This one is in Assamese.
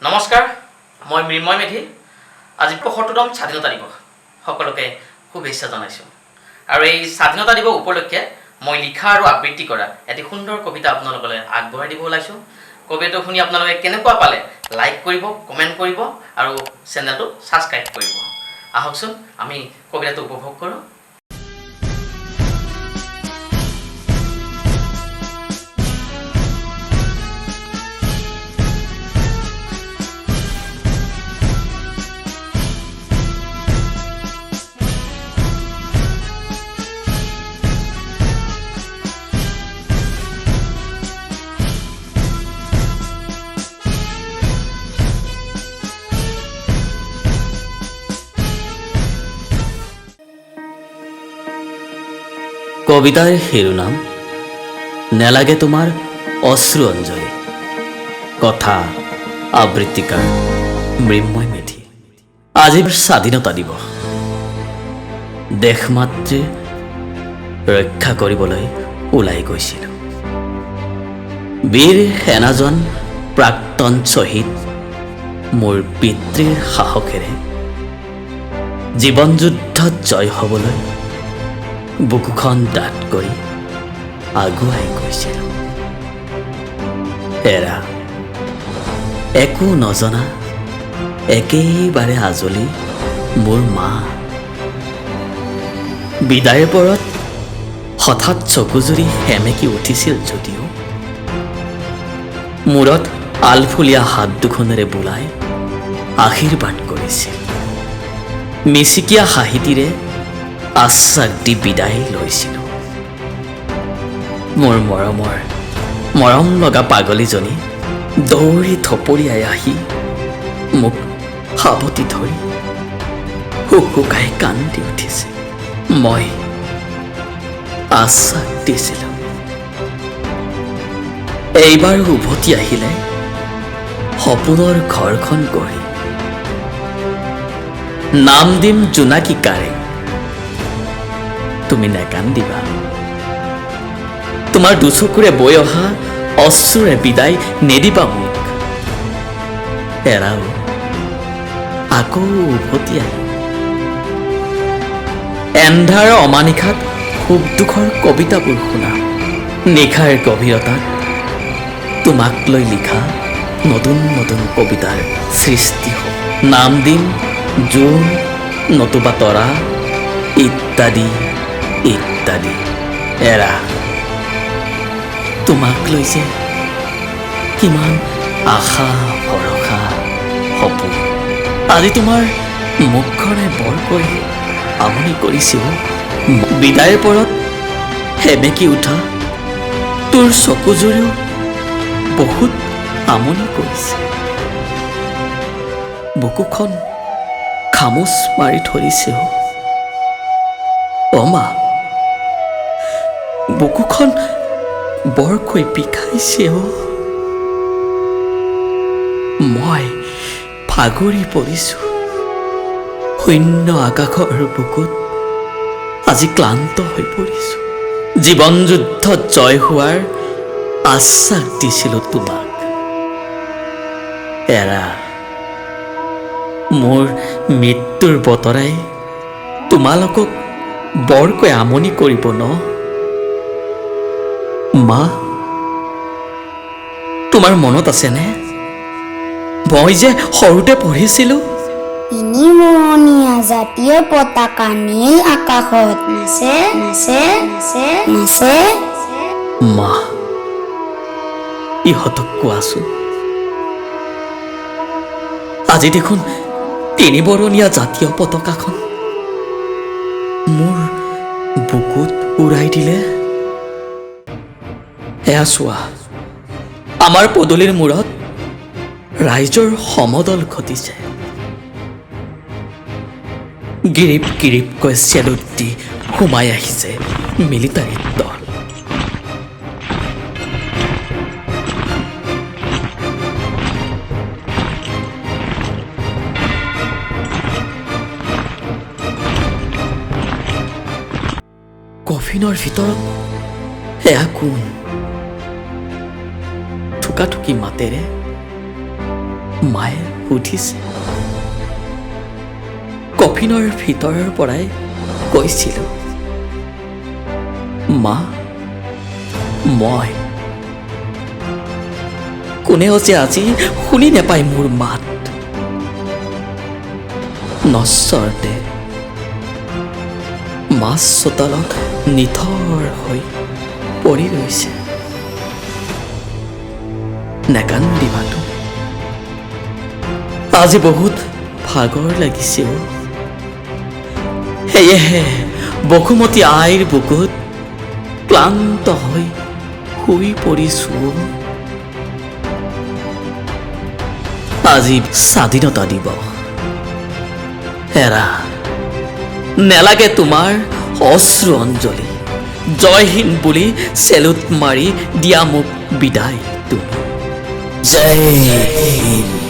নমস্কাৰ, মই মৃন্ময় মেধি। আজি ৭৫তম স্বাধীনতা দিৱস। সকলোকে শুভেচ্ছা জনাইছোঁ। আৰু এই স্বাধীনতা দিৱস উপলক্ষে মই লিখা আৰু আবৃত্তি কৰা এটি সুন্দৰ কবিতা আপোনালোকলৈ আগবঢ়াই দিব ওলাইছোঁ। কবিতাটো শুনি আপোনালোকে কেনেকুৱা পালে লাইক কৰিব, কমেণ্ট কৰিব আৰু চেনেলটো ছাবস্ক্ৰাইব কৰিব। আহকচোন আমি কবিতাটো উপভোগ কৰোঁ। কবিতাৰ শিৰোনাম নেলাগে তোমাৰ অশ্ৰু অঞ্জলি। কথা আবৃত্তিকাৰ মৃন্ময় মেধি। আজিৰ স্বাধীনতা দিৱস। দেশ মাতৃৰ ৰক্ষা কৰিবলৈ ওলাই গৈছিলোঁ। বীৰ সেনাজন প্ৰাক্তন শ্বহীদ মোৰ পিতৃৰ সাহসেৰে জীৱন যুদ্ধত জয় হ'বলৈ বুকুখন ডাঠ কৰি আগুৱাই গৈছিলোঁ। এৰা একো নজনা একেবাৰে আজলি মোৰ মা। বিদায়ৰ পৰত হঠাৎ চকুজুৰি সেমেকি উঠিছিল যদিও মূৰত আলফুলীয়া হাত দুখনেৰে বোলাই আশীৰ্বাদ কৰিছিল। মিচিকীয়া হাঁহিটিৰে আশ্বাস দি বিদায় লৈছিলোঁ। মোৰ মৰম লগা পাগলীজনী দৌৰি থপৰিয়াই আহি মোক সাৱটি ধৰি শুকাই কান্দি উঠিছে। মই আশ্বাস দিছিলোঁ, এইবাৰ উভতি আহিলে সপোনৰ ঘৰখন গঢ়ি নাম দিম জোনাকী কাৰে। তুমি নেকান্দিবা। তোমাৰ দুচকুৰে বৈ অহা অশ্ৰুৰে বিদায় নেদিবা মোক। এৰাও আকৌ উভতি আহি এন্ধাৰ অমানিশাত সুখ দুখৰ কবিতাবোৰ শুনা। নিশাৰ গভীৰতাত তোমাক লৈ লিখা নতুন নতুন কবিতাৰ সৃষ্টি হ'ব। নাম দিম জোন নতুবা তৰা ইত্যাদি ইত্যাদি। এৰা তোমাক লৈ যে কিমান আশা ভৰসা সপোন। আজি তোমাৰ মুখখনে বৰকৈ আমনি কৰিছে। বিদায়ৰ পৰত সেমেকি উঠা তোৰ চকুযোৰেও বহুত আমনি কৰিছে। বুকুখন খামোচ মাৰি ধৰিছে। মা, বুকুখন বৰকৈ বিষাইছে। মই ভাগৰি পৰিছোঁ। শূন্য আকাশৰ বুকুত আজি ক্লান্ত হৈ পৰিছোঁ। জীৱন যুদ্ধত জয় হোৱাৰ আশ্বাস দিছিলোঁ তোমাক। এৰা মোৰ মৃত্যুৰ বতৰাই তোমালোকক বৰকৈ আমনি কৰিব ন? মা, তোমাৰ মনত আছেনে মই যে সৰুতে পঢ়িছিলোঁ তিনিমূৰণীয়া জাতীয় পতাকা নীল আকাশত নাচে নাচে নাচে নাচে। মা, ইহঁতক কোৱাচোন আজি দেখোন তিনিবৰণীয়া জাতীয় পতাকাখন মোৰ বুকুত উৰাই দিলে। এয়া চোৱা, আমাৰ পদূলিৰ মূৰত ৰাইজৰ সমদল ঘটিছে। গিৰিপ গিৰিপকৈ চেলুট দি সোমাই আহিছে মিলিটাৰী দল। কফিনৰ ভিতৰত এয়া কোন? থুকাথুকি মাতেৰে মায়ে সুধিছে। কফিনৰ ভিতৰৰ পৰাই কৈছিলোঁ, মা, মই কোনেও যে আজি শুনি নেপায় মোৰ মাত। নশ্বৰতে মাছ চোতালত নিথৰ হৈ পৰি ৰৈছে। নেকান্দিবাতো, আজি বহুত ভাগৰ লাগিছে। সেয়েহে বসুমতী আইৰ বুকুত ক্লান্ত হৈ শুই পৰিছোঁ। আজি স্বাধীনতা দিৱস। এৰা নেলাগে তোমাৰ অশ্ৰু অঞ্জলি। জয় হিন্দ বুলি চেলুট মাৰি দিয়া মোক বিদায় তুমি। জয় হিন্দ।